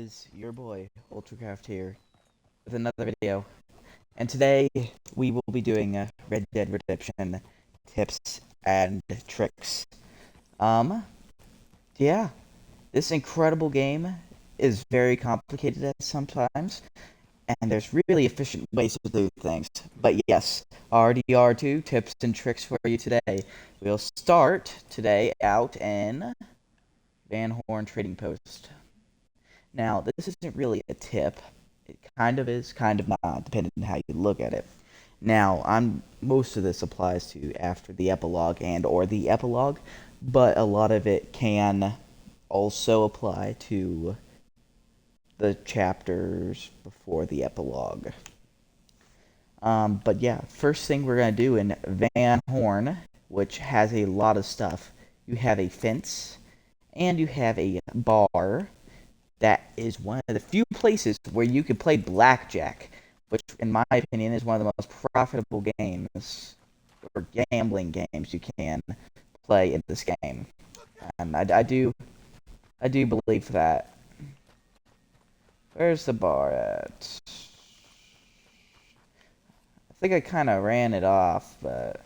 is your boy, UltraCraft here, with another video. And today, we will be doing Red Dead Redemption tips and tricks. Yeah, this incredible game is very complicated at sometimes, and there's really efficient ways to do things. But yes, RDR2 tips and tricks for you today. We'll start today out in Van Horn Trading Post. Now, this isn't really a tip. It kind of is, kind of not, depending on how you look at it. Now, most of this applies to after the epilogue and or the epilogue, but a lot of it can also apply to the chapters before the epilogue. But yeah, first thing we're going to do in Van Horn, which has a lot of stuff. You have a fence, and you have a bar. That is one of the few places where you can play blackjack, which, in my opinion, is one of the most profitable games, or gambling games you can play in this game. And I do believe that. Where's the bar at? I think I kind of ran it off, but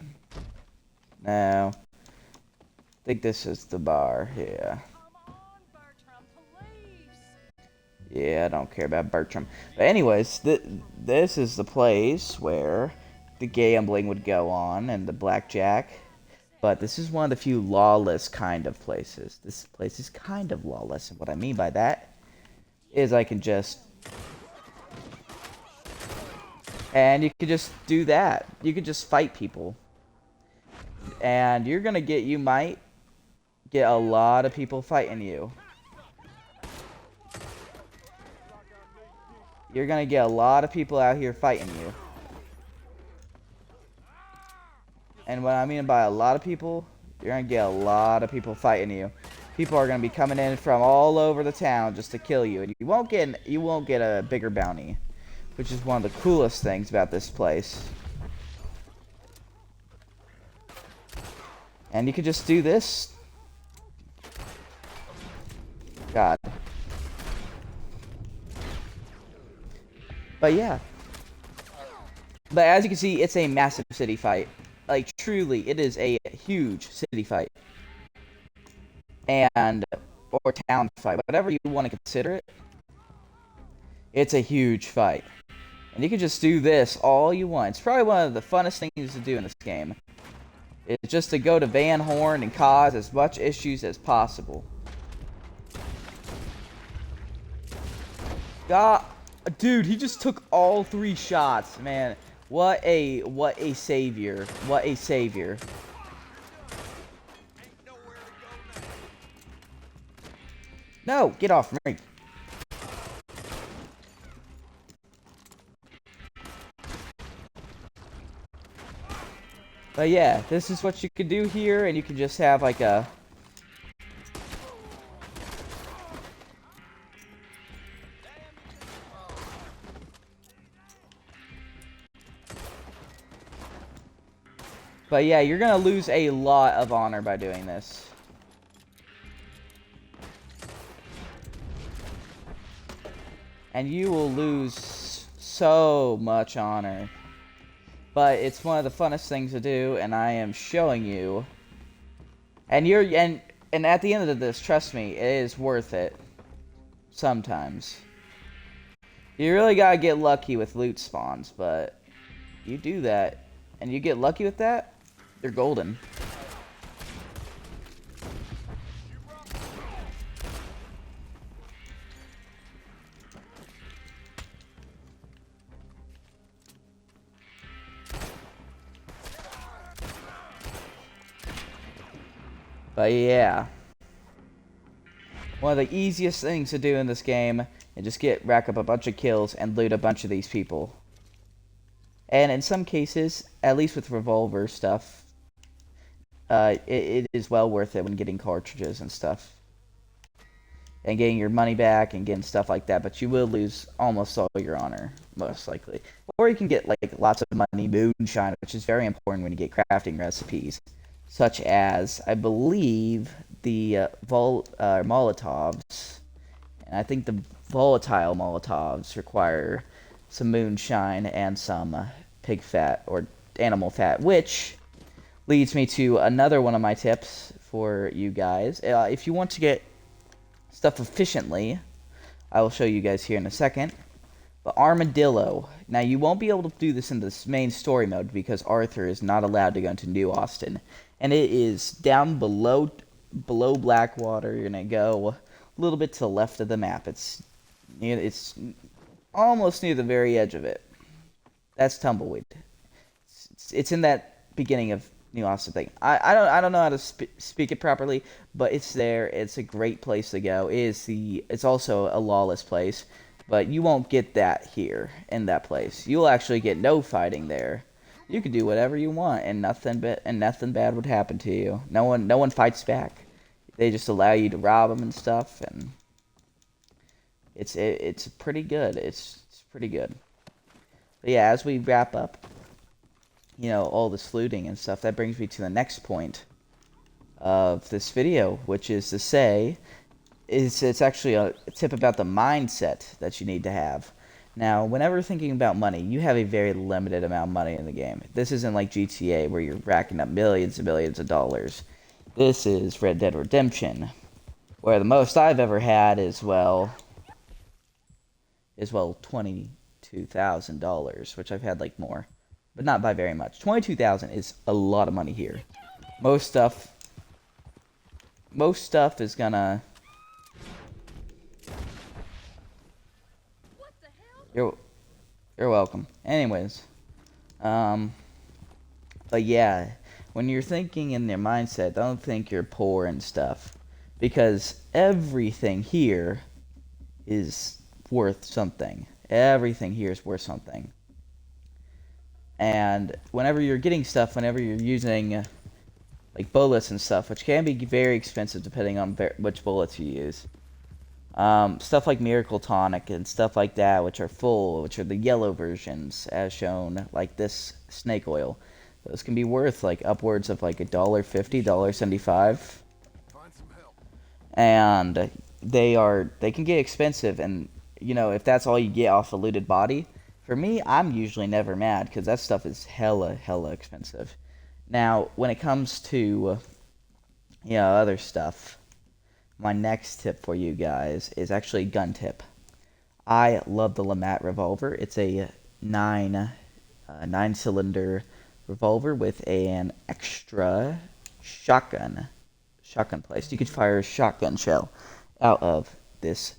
no. I think this is the bar here. Yeah, I don't care about Bertram. But anyways, this is the place where the gambling would go on and the blackjack. But this is one of the few lawless kind of places. This place is kind of lawless. And what I mean by that is I can just... And you can just do that. You can just fight people. And you're gonna get... You might get a lot of people fighting you. You're gonna get a lot of people out here fighting you. And what I mean by a lot of people, you're gonna get a lot of people fighting you. People are gonna be coming in from all over the town just to kill you, and you won't get a bigger bounty, which is one of the coolest things about this place. And you can just do this. God. But yeah. But as you can see, it's a massive city fight. Like, truly, it is a huge city fight. And, or town fight, whatever you want to consider it. It's a huge fight. And you can just do this all you want. It's probably one of the funnest things to do in this game. It's just to go to Van Horn and cause as much issues as possible. God. Dude, he just took all 3 shots, man. What a savior. What a savior. No, get off me. But yeah, this is what you can do here, and you can just have like a... But yeah, you're gonna lose a lot of honor by doing this. And you will lose so much honor. But it's one of the funnest things to do, and I am showing you. And and at the end of this, trust me, it is worth it. Sometimes. You really gotta get lucky with loot spawns, but you do that, and you get lucky with that, you're golden. But yeah. One of the easiest things to do in this game is just rack up a bunch of kills and loot a bunch of these people. And in some cases, at least with revolver stuff, it is well worth it when getting cartridges and stuff. And getting your money back and getting stuff like that, but you will lose almost all your honor, most likely. Or you can get like lots of money, moonshine, which is very important when you get crafting recipes. Such as, I believe, the Molotovs And I think the volatile Molotovs require some moonshine and some pig fat or animal fat, which leads me to another one of my tips for you guys. If you want to get stuff efficiently, I will show you guys here in a second. But Armadillo. Now, you won't be able to do this in this main story mode because Arthur is not allowed to go into New Austin. And it is down below Blackwater. You're going to go a little bit to the left of the map. It's almost near the very edge of it. That's Tumbleweed. It's in that beginning of New Austin thing. I don't know how to speak it properly, but it's there. It's a great place to go. It's also a lawless place. But you won't get that here in that place. You'll actually get no fighting there. You can do whatever you want, and nothing bad would happen to you. No one fights back. They just allow you to rob them and stuff, and it's pretty good. It's pretty good. But yeah, as we wrap up, all this looting and stuff, that brings me to the next point of this video, which is to say, it's actually a tip about the mindset that you need to have. Now, whenever thinking about money, you have a very limited amount of money in the game. This isn't like GTA where you're racking up millions and millions of dollars. This is Red Dead Redemption, where the most I've ever had is $22,000, which I've had like more, but not by very much. 22,000 is a lot of money here. Most stuff is gonna. You're welcome. Anyways, but yeah, when you're thinking in your mindset, don't think you're poor and stuff, because everything here is worth something. Everything here is worth something. And whenever you're getting stuff, whenever you're using like bullets and stuff, which can be very expensive depending on which bullets you use. Stuff like Miracle Tonic and stuff like that, which are the yellow versions, as shown, like this snake oil. Those can be worth like upwards of like $1.50, $1.75. And they can get expensive, and if that's all you get off a looted body, for me, I'm usually never mad because that stuff is hella expensive. Now, when it comes to other stuff, my next tip for you guys is actually a gun tip. I love the Lamat revolver. It's a 9-cylinder revolver with an extra shotgun place. You could fire a shotgun shell out of this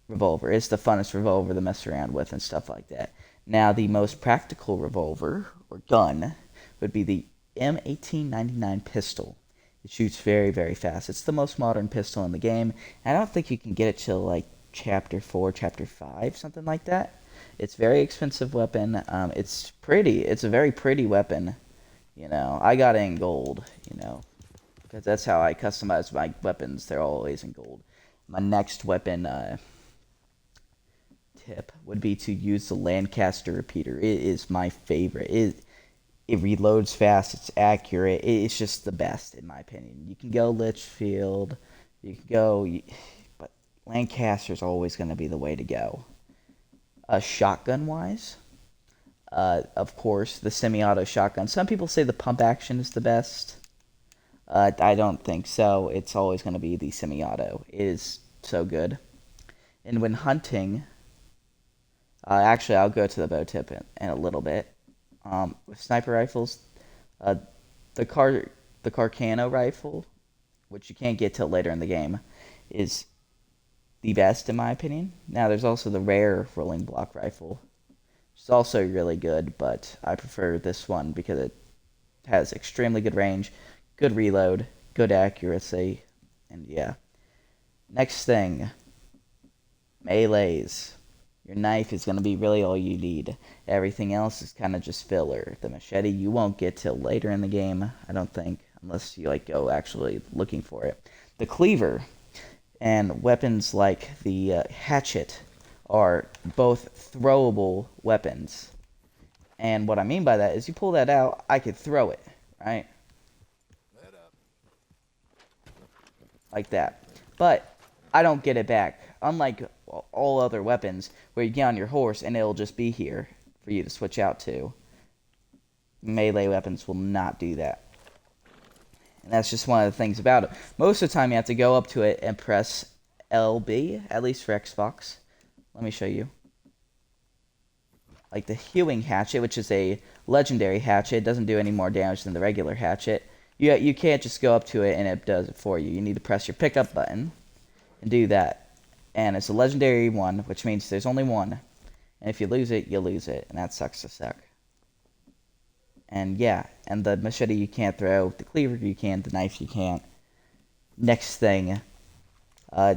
revolver. It's the funnest revolver to mess around with and stuff like that. Now, the most practical revolver or gun would be the M1899 pistol. It shoots very fast. It's the most modern pistol in the game. I don't think you can get it till like Chapter 4, Chapter 5, something like that. It's a very expensive weapon. It's pretty. It's a very pretty weapon. I got it in gold, because that's how I customize my weapons. They're always in gold. My next weapon tip would be to use the Lancaster repeater. It is my favorite. It reloads fast, it's accurate, it's just the best, in my opinion. You can go Litchfield, but Lancaster's always going to be the way to go. Shotgun-wise, of course, the semi-auto shotgun. Some people say the pump action is the best. I don't think so. It's always going to be the semi-auto. It is so good. And when hunting, actually, I'll go to the bow tip in a little bit. With sniper rifles, the Carcano rifle, which you can't get till later in the game, is the best in my opinion. Now there's also the rare rolling block rifle, which is also really good, but I prefer this one because it has extremely good range, good reload, good accuracy, and yeah. Next thing, melees. Your knife is going to be really all you need. Everything else is kind of just filler. The machete you won't get till later in the game, I don't think, unless you go actually looking for it. The cleaver and weapons like the hatchet are both throwable weapons. And what I mean by that is you pull that out, I could throw it, right? Like that. But I don't get it back. unlike all other weapons, where you get on your horse and it'll just be here for you to switch out to. Melee weapons will not do that. And that's just one of the things about it. Most of the time you have to go up to it and press LB, at least for Xbox. Let me show you. Like the hewing hatchet, which is a legendary hatchet, doesn't do any more damage than the regular hatchet. You can't just go up to it and it does it for you. You need to press your pickup button and do that. And it's a legendary one, which means there's only one. And if you lose it, you lose it. And that sucks to suck. And yeah, and the machete you can't throw, the cleaver you can, the knife you can't. Next thing,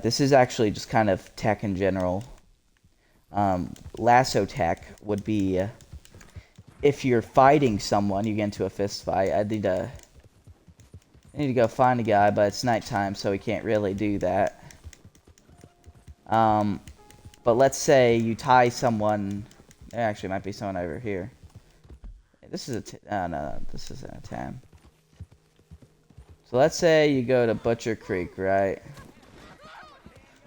this is actually just kind of tech in general. Lasso tech would be if you're fighting someone, you get into a fist fight. I need to go find a guy, but it's nighttime, so we can't really do that. But let's say you tie someone. There actually might be someone over here. This is no, this isn't a 10. So let's say you go to Butcher Creek, right?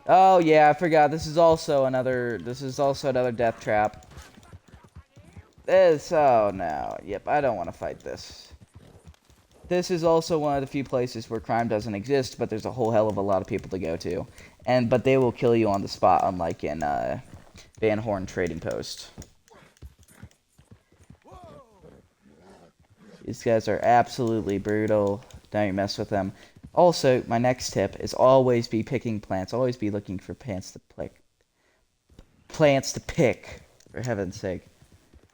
Oh yeah, I forgot. This is also another death trap. Oh no. Yep, I don't want to fight this. This is also one of the few places where crime doesn't exist, but there's a whole hell of a lot of people to go to. But they will kill you on the spot, unlike in Van Horn Trading Post. These guys are absolutely brutal. Don't you mess with them. Also, my next tip is always be picking plants. Always be looking for plants to pick. Plants to pick, for heaven's sake.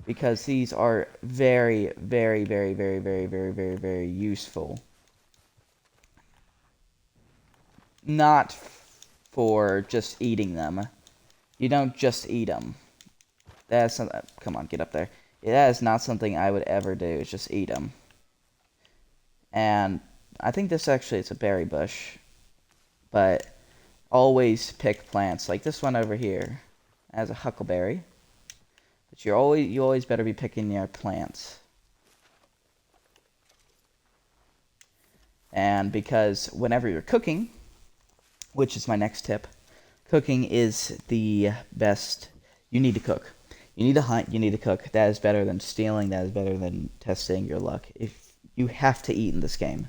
Because these are very, very, very, very, very, very, very, very useful. Not for just eating them. You don't just eat them. That's not, come on, get up there. That is not something I would ever do, is just eat them. And I think this actually is a berry bush. But always pick plants. Like this one over here has a huckleberry. But you always better be picking your plants. And because whenever you're cooking, which is my next tip, cooking is the best. You need to cook. You need to hunt, you need to cook. That is better than stealing, that is better than testing your luck. If you have to eat in this game.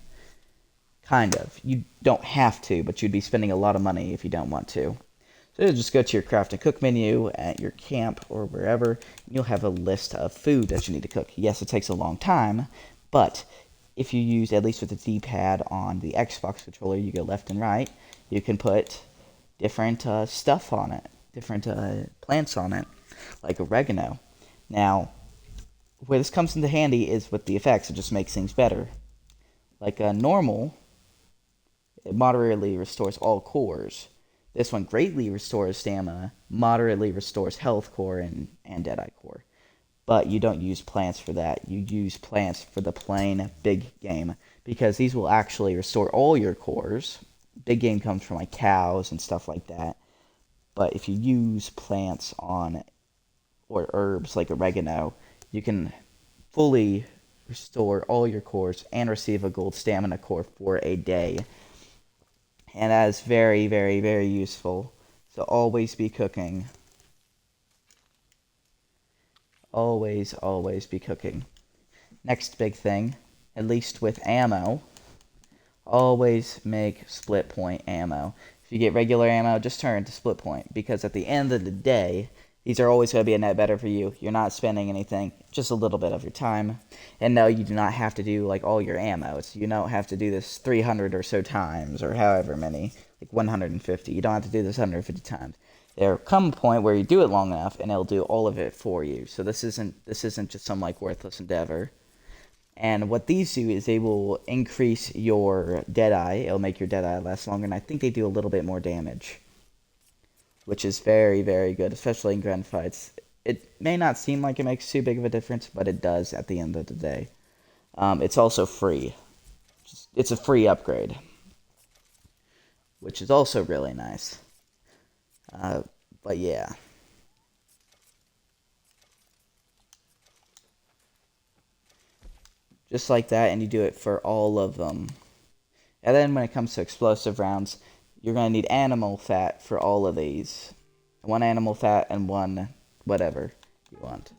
Kind of. You don't have to, but you'd be spending a lot of money if you don't want to. So just go to your craft and cook menu at your camp or wherever, and you'll have a list of food that you need to cook. Yes, it takes a long time, but if you use, at least with the D-pad on the Xbox controller, you go left and right, you can put different stuff on it, different plants on it. Like oregano. Now, where this comes into handy is with the effects. It just makes things better. Like a normal, it moderately restores all cores. This one greatly restores stamina, moderately restores health core and Deadeye core. But you don't use plants for that. You use plants for the plain big game. Because these will actually restore all your cores. Big game comes from like cows and stuff like that. But if you use plants on or herbs like oregano, you can fully restore all your cores and receive a gold stamina core for a day. And that is very, very, very useful. So always be cooking. Always, always be cooking. Next big thing, at least with ammo, always make split point ammo. If you get regular ammo, just turn to split point. Because at the end of the day, these are always going to be a net better for you. You're not spending anything, just a little bit of your time. And no, you do not have to do like all your ammo. You don't have to do this 300 or so times, or however many, like 150. You don't have to do this 150 times. There come a point where you do it long enough, and it'll do all of it for you. So this isn't just some like worthless endeavor. And what these do is they will increase your Deadeye. It'll make your Deadeye last longer, and I think they do a little bit more damage, which is very, very good, especially in gunfights. It may not seem like it makes too big of a difference, but it does at the end of the day. It's also free. It's a free upgrade, which is also really nice. But yeah. Just like that, and you do it for all of them. And then when it comes to explosive rounds, you're going to need animal fat for all of these. One animal fat and one whatever you want.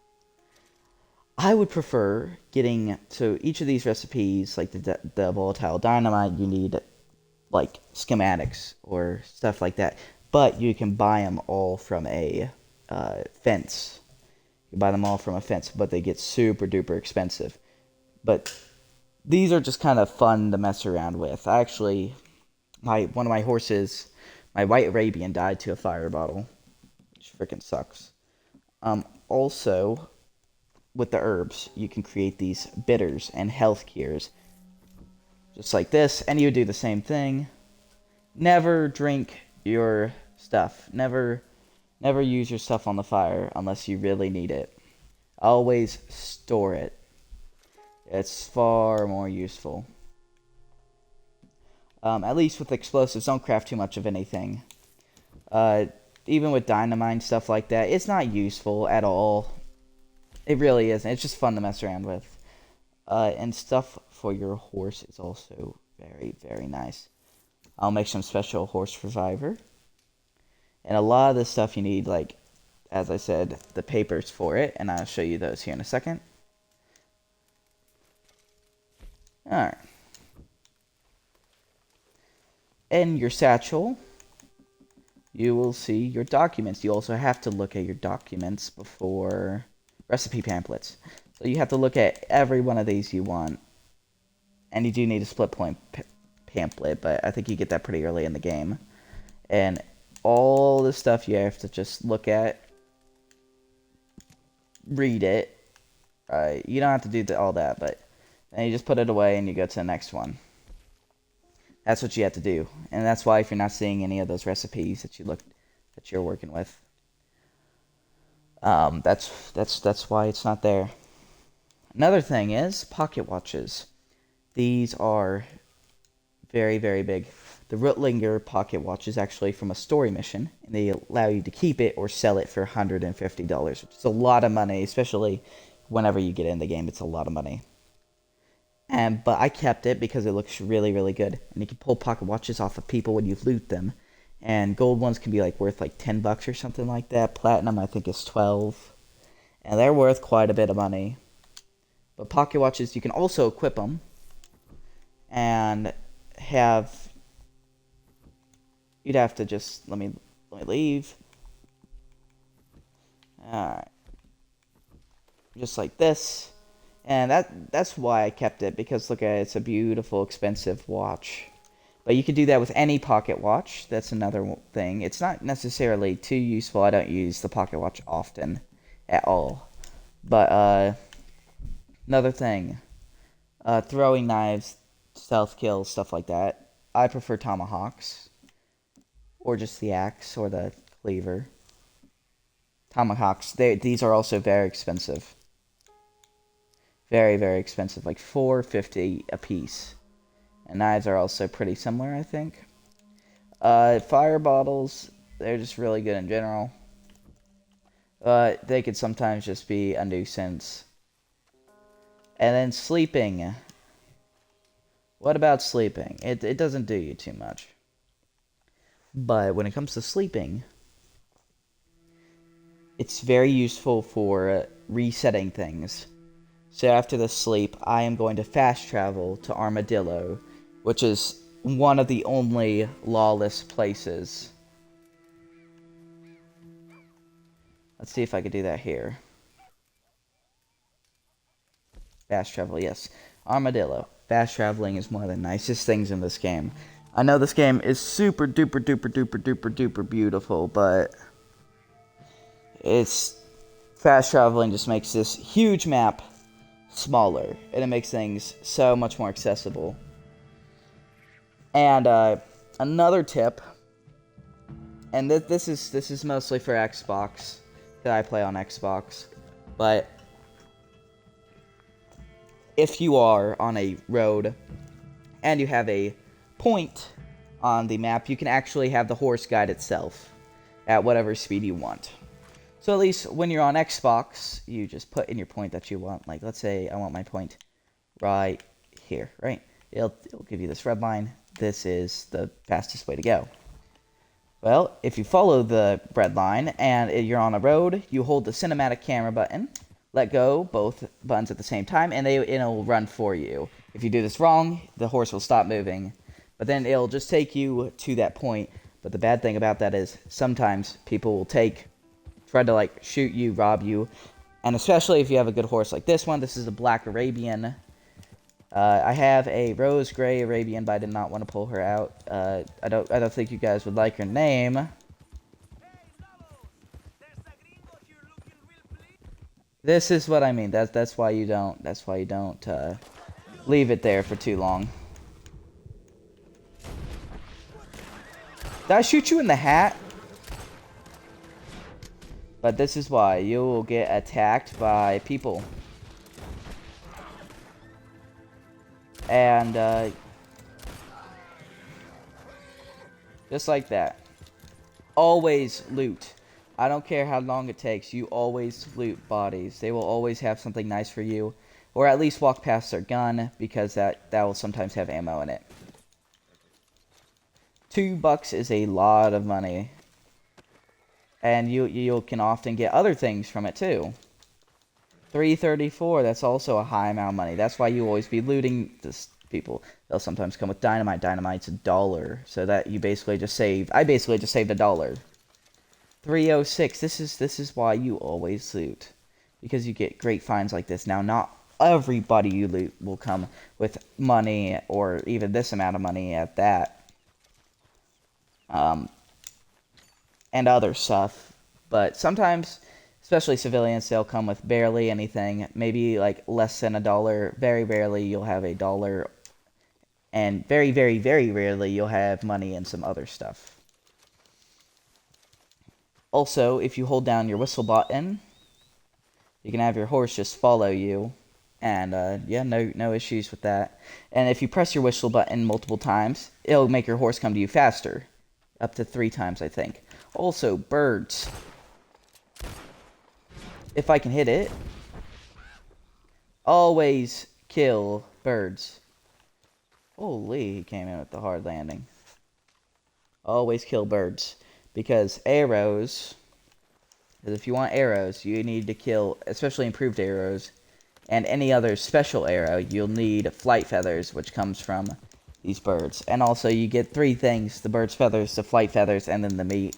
I would prefer getting, so each of these recipes, like the volatile dynamite, you need like schematics or stuff like that. But you can buy them all from a fence. You buy them all from a fence, but they get super duper expensive. But these are just kind of fun to mess around with. I actually, one of my horses, my white Arabian, died to a fire bottle, which freaking sucks. Also, with the herbs, you can create these bitters and health cures, just like this, and you do the same thing. Never drink your stuff. Never use your stuff on the fire unless you really need it. Always store it. It's far more useful. At least with explosives, don't craft too much of anything. Even with dynamite, stuff like that, it's not useful at all. It really isn't. It's just fun to mess around with. And stuff for your horse is also very, very nice. I'll make some special horse reviver. And a lot of the stuff you need, like, as I said, the papers for it. And I'll show you those here in a second. Alright. In your satchel, you will see your documents. You also have to look at your documents before recipe pamphlets. So you have to look at every one of these you want. And you do need a split point pamphlet, but I think you get that pretty early in the game. And all the stuff you have to just look at, read it. You don't have to do all that, but then you just put it away and you go to the next one. That's what you have to do, and that's why if you're not seeing any of those recipes that you're working with, that's why it's not there. Another thing is pocket watches. These are very, very big. The Rutlinger pocket watch is actually from a story mission, and they allow you to keep it or sell it for $150, which is a lot of money, especially whenever you get in the game. It's a lot of money. But I kept it because it looks really, really good. And you can pull pocket watches off of people when you loot them. And gold ones can be like worth like $10 or something like that. Platinum, I think, is 12. And they're worth quite a bit of money. But pocket watches, you can also equip them. And you'd have to just, let me leave. Alright. Just like this. And that's why I kept it, because look at it, it's a beautiful, expensive watch. But you can do that with any pocket watch. That's another thing. It's not necessarily too useful. I don't use the pocket watch often at all. But another thing, throwing knives, stealth kills, stuff like that. I prefer tomahawks, or just the axe or the cleaver. Tomahawks, these are also very expensive. Very, very expensive, like $4.50 a piece. And knives are also pretty similar, I think. Fire bottles, they're just really good in general. They could sometimes just be a nuisance. And then sleeping. What about sleeping? It doesn't do you too much. But when it comes to sleeping, it's very useful for resetting things. So after the sleep, I am going to fast travel to Armadillo, which is one of the only lawless places. Let's see if I could do that here. Fast travel, yes. Armadillo. Fast traveling is one of the nicest things in this game. I know this game is super duper duper duper duper duper beautiful, but fast traveling just makes this huge map smaller, and it makes things so much more accessible. And another tip, and this is mostly for Xbox, that I play on Xbox, but if you are on a road and you have a point on the map, you can actually have the horse guide itself at whatever speed you want. So at least when you're on Xbox, you just put in your point that you want. Like, let's say I want my point right here, right? It'll give you this red line. This is the fastest way to go. Well, if you follow the red line and you're on a road, you hold the cinematic camera button, let go both buttons at the same time, and it'll run for you. If you do this wrong, the horse will stop moving, but then it'll just take you to that point. But the bad thing about that is sometimes people will try to like shoot you, rob you, and especially if you have a good horse like this one. This is a black Arabian. I have a rose gray Arabian, but I did not want to pull her out. I don't think you guys would like her name. This is what I mean. That's why you don't. That's why you don't leave it there for too long. Did I shoot you in the hat? But this is why you will get attacked by people. And just like that. Always loot. I don't care how long it takes. You always loot bodies. They will always have something nice for you. Or at least walk past their gun, because that will sometimes have ammo in it. $2 is a lot of money. And you can often get other things from it too. $3.34, that's also a high amount of money. That's why you always be looting this people. They'll sometimes come with dynamite. Dynamite's $1. So that you basically just saved. I basically just saved $1. $3.06. This is why you always loot. Because you get great finds like this. Now, not everybody you loot will come with money, or even this amount of money at that. And other stuff. But sometimes, especially civilians, they'll come with barely anything. Maybe like less than $1. Very rarely you'll have $1. And very, very, very rarely you'll have money and some other stuff. Also, if you hold down your whistle button, you can have your horse just follow you. And yeah, no issues with that. And if you press your whistle button multiple times, it'll make your horse come to you faster. Up to 3 times, I think. Also, birds. If I can hit it, always kill birds. Holy, he came in with the hard landing. Always kill birds. Because arrows, if you want arrows, you need to kill, especially improved arrows, and any other special arrow, you'll need flight feathers, which comes from these birds. And also, you get 3 things: the bird's feathers, the flight feathers, and then the meat.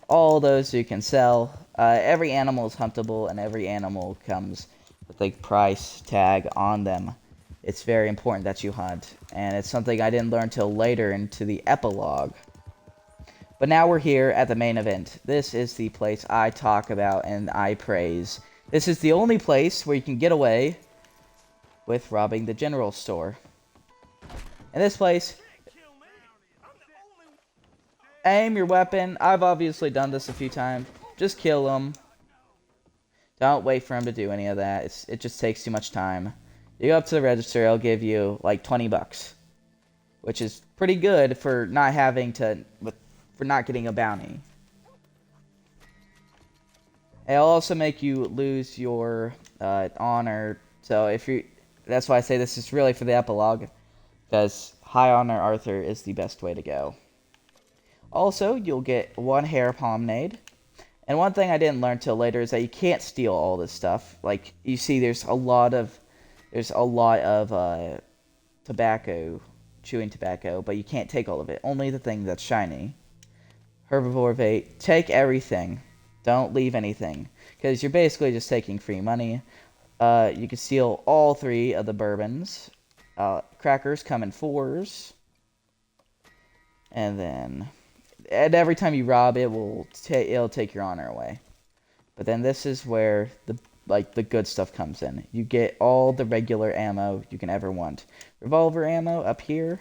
All those you can sell. Every animal is huntable, and every animal comes with a price tag on them. It's very important that you hunt, and it's something I didn't learn till later into the epilogue. But now we're here at the main event. This is the place I talk about and I praise. This is the only place where you can get away with robbing the general store. In this place, aim your weapon. I've obviously done this a few times. Just kill him. Don't wait for him to do any of that. It just takes too much time. You go up to the register, it'll give you like $20, which is pretty good for not having to, for not getting a bounty. It'll also make you lose your honor. So if you, that's why I say this is really for the epilogue, because high honor Arthur is the best way to go. Also, you'll get 1 hair pomade. And one thing I didn't learn till later is that you can't steal all this stuff. Like, you see, there's a lot of tobacco, chewing tobacco, but you can't take all of it. Only the thing that's shiny. Herbivore bait. Take everything. Don't leave anything, because you're basically just taking free money. You can steal all 3 of the bourbons. Crackers come in 4s. And every time you rob, it'll take your honor away. But then this is where the good stuff comes in. You get all the regular ammo you can ever want. Revolver ammo up here.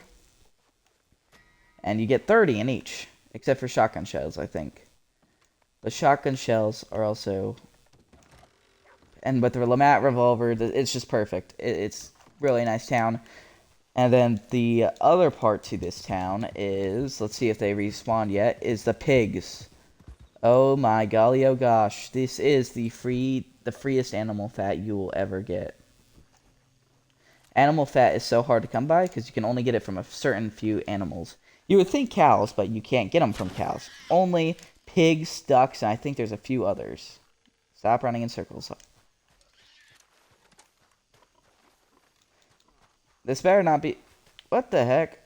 And you get 30 in each, except for shotgun shells, I think. The shotgun shells are also, and with the Lamat revolver, it's just perfect. It's really nice town. And then the other part to this town is, let's see if they respawned yet, is the pigs. Oh my golly, oh gosh, this is the freest animal fat you will ever get. Animal fat is so hard to come by because you can only get it from a certain few animals. You would think cows, but you can't get them from cows. Only pigs, ducks, and I think there's a few others. Stop running in circles. This better not be... What the heck?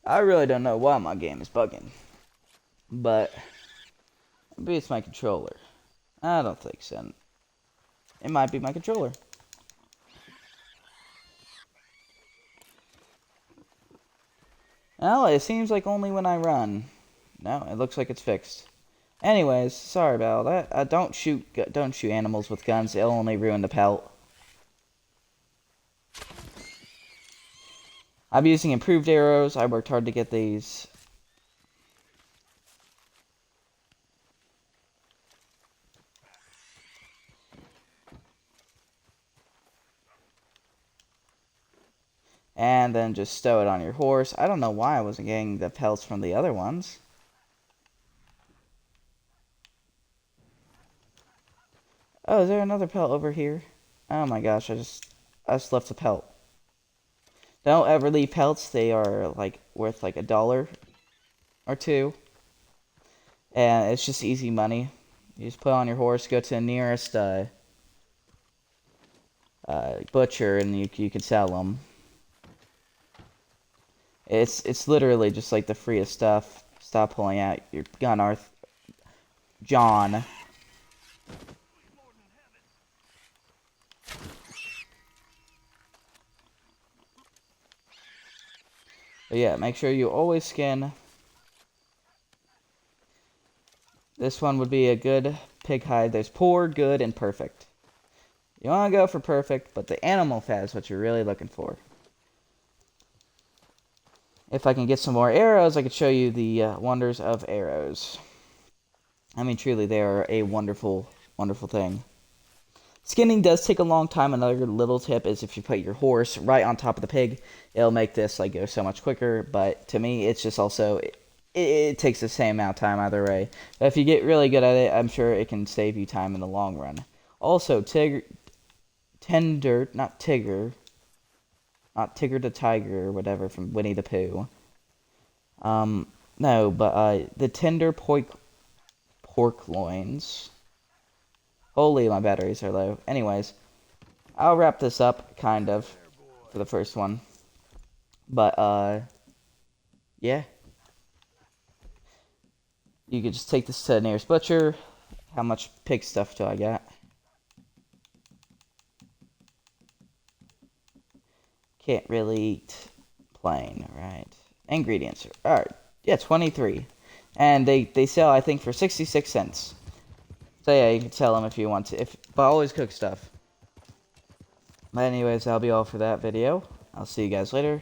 I really don't know why my game is bugging. But... maybe it's my controller. I don't think so. It might be my controller. Well, it seems like only when I run. No, it looks like it's fixed. Anyways, sorry about that. Don't shoot animals with guns. It'll only ruin the pelt. I'm using improved arrows. I worked hard to get these. And then just stow it on your horse. I don't know why I wasn't getting the pelts from the other ones. Oh, is there another pelt over here? Oh my gosh, I just left a pelt. Don't ever leave pelts. They are like worth like $1 or $2. And it's just easy money. You just put on your horse, go to the nearest butcher, and you can sell them. It's literally just like the freest stuff. Stop pulling out your gun, John. But yeah, make sure you always skin. This one would be a good pig hide. There's poor, good, and perfect. You want to go for perfect, but the animal fat is what you're really looking for. If I can get some more arrows, I could show you the wonders of arrows. I mean, truly, they are a wonderful, wonderful thing. Skinning does take a long time. Another little tip is if you put your horse right on top of the pig, it'll make this like go so much quicker. But to me, it's just also it takes the same amount of time either way. But if you get really good at it, I'm sure it can save you time in the long run. Also, Tigger the Tiger or whatever from Winnie the Pooh. No, but the tender pork loins. Holy, my batteries are low. Anyways, I'll wrap this up, kind of, for the first one. But, yeah. You could just take this to the nearest butcher. How much pig stuff do I got? Can't really eat plain, right? Ingredients. Alright, yeah, 23. And they sell, I think, for 66 cents. So yeah, you can sell them if you want to. But always cook stuff. But anyways, that'll be all for that video. I'll see you guys later.